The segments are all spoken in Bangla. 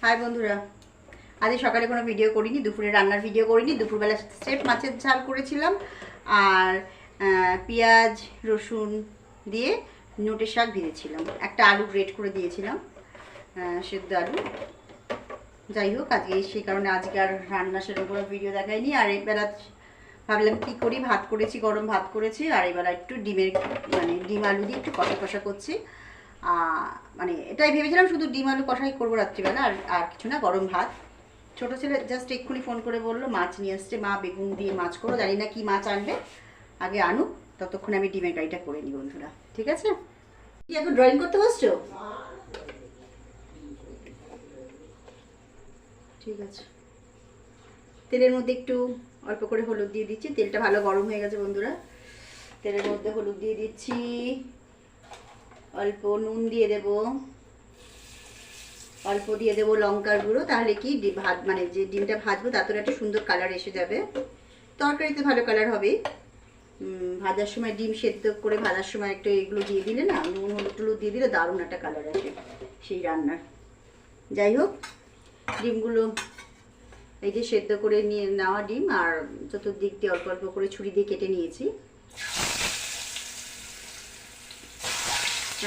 হাই বন্ধুরা, আজ সকালে কোনো ভিডিও করিনি, দুপুরে রান্নার ভিডিও করিনি। দুপুরবেলা স্রেফ মাছের ঝাল করেছিলাম আর পেঁয়াজ রসুন দিয়ে নোটে শাক ভেজেছিলাম, একটা আলু গ্রেট করে দিয়েছিলাম, সেদ্ধ আলু। যাই হোক, আজকে সেই কারণে আজকে আর রান্না সেরকম কোনো ভিডিও দেখায়নি। আর এবেলা ভাবলাম কী করি, ভাত করেছি, গরম ভাত করেছি, আর এবেলা একটু ডিম আলু দিয়ে একটু কষা কষা করছি। মানে এটাই ভেবেছিলাম, শুধু ডিম আলু কষাই করবো রাত্রিবেলা, আর আর কিছু না, গরম ভাত। ছোটো ছেলে জাস্ট এক্ষুনি ফোন করে বললো মাছ নিয়ে আসছে, মা বেগুন দিয়ে মাছ করো, জানি না কি মাছ আনবে, আগে আনুক, ততক্ষণ আমি ডিমের কারিটা করে নিই বন্ধুরা, ঠিক আছে? কি এখন ড্রয়িং করতে বসছো? ঠিক আছে, তেলের মধ্যে একটু অল্প করে হলুদ দিয়ে দিচ্ছি, তেলটা ভালো গরম হয়ে গেছে বন্ধুরা। তেলের মধ্যে হলুদ দিয়ে দিচ্ছি, অল্প নুন দিয়ে দেব, অল্প দিয়ে দেবো লঙ্কার গুঁড়ো, তাহলে কি মানে যে ডিমটা ভাজবো তাতে একটা সুন্দর কালার এসে যাবে, তরকারিতে ভালো কালার হবে। ভাজার সময় ডিম সেদ্ধ করে ভাজার সময় একটু এগুলো দিয়ে দিলে না, নুন হলুদ টুলুদ দিয়ে দিলে দারুণ একটা কালার আসে সেই রান্নার। যাই হোক, ডিমগুলো এই যে সেদ্ধ করে নিয়ে নেওয়া ডিম, আর চতুর্দিক দিয়ে অল্প অল্প করে ছুরি দিয়ে কেটে নিয়েছি।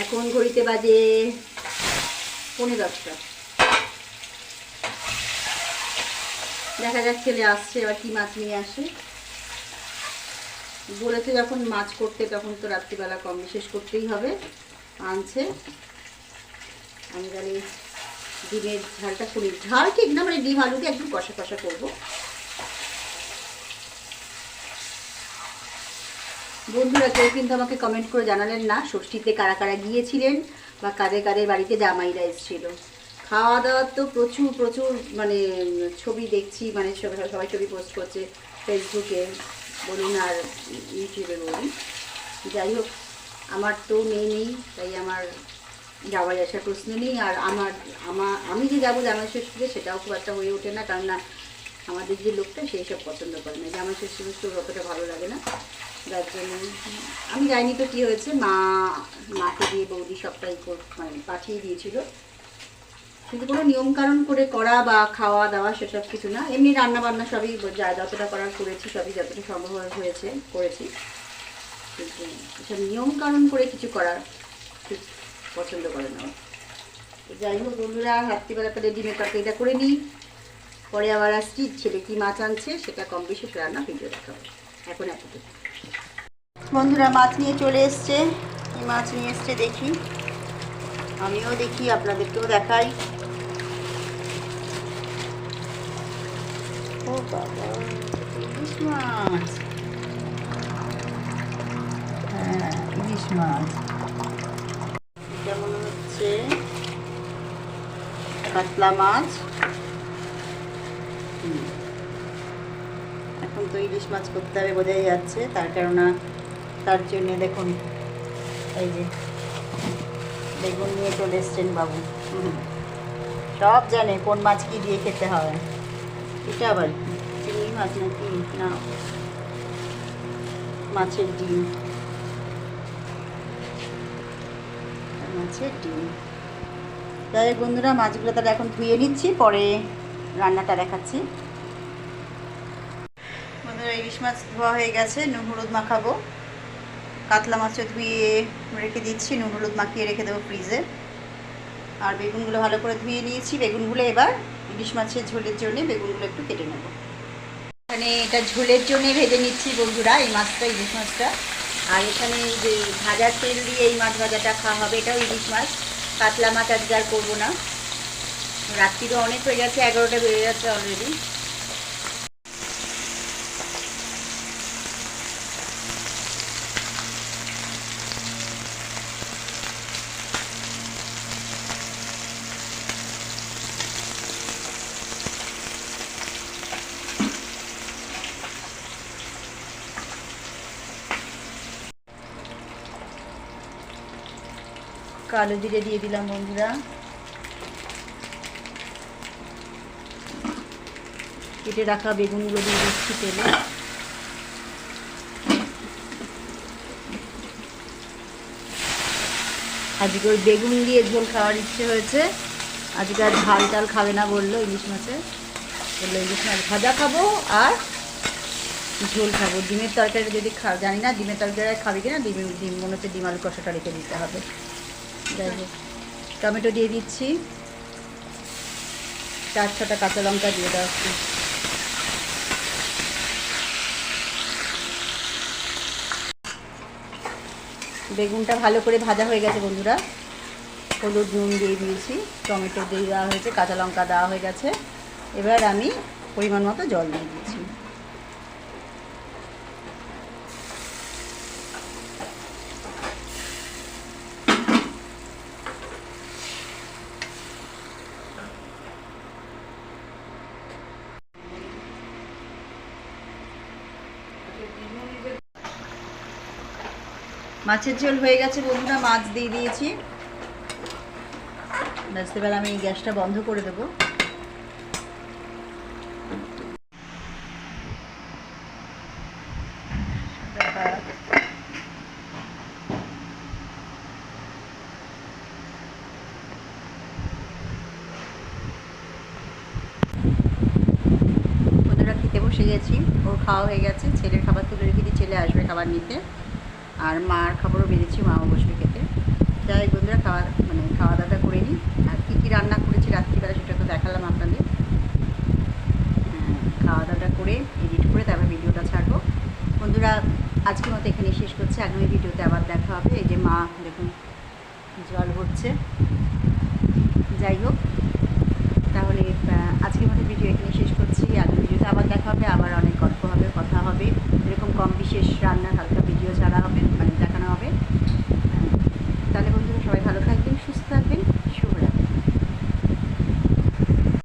এখন ঘড়িতে বাজে 9:45। দেখা যাক ছেলে আসছে, এবার কি মাছ নিয়ে আসে। বলেছে যখন মাছ করতে, তখন তো রাত্রিবেলা কম বিশেষ করতেই হবে। আনছে, আমি জানি ডিমের ঝালটা করি, ঝাল ঠিক না, মানে ডিম আলুকে একদম কষা কষা করবো। বন্ধুরা, কেউ কিন্তু আমাকে কমেন্ট করে জানালেন না ষষ্ঠীতে কারা কারা গিয়েছিলেন, বা কাদের কাদের বাড়িতে জামাইরা এসেছিল। খাওয়া দাওয়ার তো প্রচুর প্রচুর মানে ছবি দেখছি, মানে সবাই ছবি পোস্ট করছে ফেসবুকে বলুন আর ইউটিউবে বলুন। যাই হোক, আমার তো মেয়ে নেই, তাই আমার যাওয়ার আসার প্রশ্ন নেই। আর আমি যে যাবো জামাই ষষ্ঠীতে, সেটাও খুব একটা হয়ে ওঠে না, কারণ না আমাদের যে লোকটা সেই সব পছন্দ করে না, জামাই ষষ্ঠী অতটা ভালো লাগে না, যার জন্য আমি যাইনি। তো কী হয়েছে, মাকে দিয়ে বৌদি সবটাই মানে পাঠিয়ে দিয়েছিল, কিন্তু কোনো নিয়মকানুন করে করা বা খাওয়া দাওয়া সেসব কিছু না, এমনি রান্না বান্না সবই যা যতটা করার করেছি, সবই যতটা সম্ভব হয়েছে করেছি, কিন্তু এসব নিয়মকানুন করে কিছু করার ঠিক পছন্দ করে না। যাই হোক বন্ধুরা, রাত্রিবেলা তাহলে ডিমের তরকারিটা করে নিই, পরে আবার আসছি ছেলে কি মাছ আনছে সেটা কম বেশি রান্না ভিডিও দেখাবো। এখন এতটুকু বন্ধুরা, মাছ নিয়ে চলে এসছে, কি মাছ নিয়ে এসছে দেখি, আমিও দেখি, আপনাদেরকেও দেখাই। ও বাবা, ইলিশ মাছ! হ্যাঁ, ইলিশ মাছ। এটা মনে হচ্ছে কাতলা মাছ। এখন তো ইলিশ মাছ করতে হবে বোঝাই যাচ্ছে, তার জন্য দেখুন এই যে বেগুন নিয়ে চলে এসছেন বাবু। সব জানে কোন মাছ কি দিয়ে খেতে হয়। এটা আবার চিংড়ি মাছ নাকি না মাছের ডিম, মাছের ডিম। যাই হোক বন্ধুরা, মাছগুলো তাহলে এখন ধুয়ে নিচ্ছি, পরে রান্নাটা দেখাচ্ছি। বন্ধুরা, ইলিশ মাছ ধোয়া হয়ে গেছে, নুন হলুদ মাখাবো। কাতলা মাছও ধুয়ে রেখে দিচ্ছি, নুন হলুদ মাখিয়ে রেখে দেবো ফ্রিজে। আর বেগুনগুলো ভালো করে ধুয়ে নিয়েছি, বেগুনগুলো এবার ইলিশ মাছের ঝোলের জন্য বেগুনগুলো একটু কেটে নেব। এখানে এটা ঝোলের জন্য ভেজে নিচ্ছি বন্ধুরা, এই মাছটা, ইলিশ মাছটা। আর এখানে যে ভাজার তেল দিয়ে এই মাছ ভাজাটা খাওয়া হবে, এটাও ইলিশ মাছ, কাতলা মাছ আজকে আর করবো না। রাত্রিরও অনেক হয়ে গেছে, 11টা বেজে যাচ্ছে অলরেডি। কালো জিরে দিয়ে দিলাম বন্ধুরা, কেটে রাখা বেগুনগুলো দিয়ে দিচ্ছি তেলে। আজকে ওই বেগুন দিয়ে ঝোল খাওয়ার ইচ্ছে হয়েছে, আজকে আর ঝাল টাল খাবে না বললো, ইলিশ মাছে বললো ইলিশ মাছ ভাজা খাবো আর ঝোল খাবো। ডিমের তরকারি যদি জানি না ডিমের তরকারি খাবে কিনা, ডিম মনে হচ্ছে ডিম আলু কষাটা রেখে দিতে হবে। যাই হোক, টমেটো দিয়ে দিচ্ছি, 4-6টা কাঁচা লঙ্কা দিয়ে দেওয়া একটু। বেগুনটা ভালো করে ভাজা হয়ে গেছে বন্ধুরা, হলুদ নুন দিয়ে দিয়েছি, টমেটো দিয়ে দেওয়া হয়েছে, কাঁচা লঙ্কা দেওয়া হয়ে গেছে। এবার আমি পরিমাণ মতো জল দিয়ে দিচ্ছি। মাছের ঝোল হয়ে গেছে বন্ধুরা, মাছ দিয়ে দিয়েছি। ব্যাস, এবার আমি গ্যাসটা বন্ধ করে দেবো। বন্ধুরা খেতে বসে গেছি, ওর খাওয়া হয়ে গেছে, ছেলের খাবার তুলে রেখে দিয়ে ছেলে আসবে খাবার নিতে, আর মার খাবারও বেরিয়েছি, মাও বসবে খেতে। যাই বন্ধুরা খাওয়া দাওয়া করে নিই। আর কী কী রান্না করেছি রাত্রিবেলা সেটা তো দেখালাম আপনাদের। খাওয়া দাওয়াটা করে এডিট করে তারপর ভিডিওটা ছাড়বো। বন্ধুরা আজকের মতো এখানে শেষ করছি, আগামী ভিডিওতে আবার দেখা হবে। এই যে মা দেখুন জল ভরছে। যাই হোক, তাহলে আজকের মতো ভিডিও এখানে শেষ করছি, আগামী ভিডিওতে আবার দেখা হবে, আবার অনেক গল্প হবে, কথা হবে, এরকম কম বিশেষ রান্না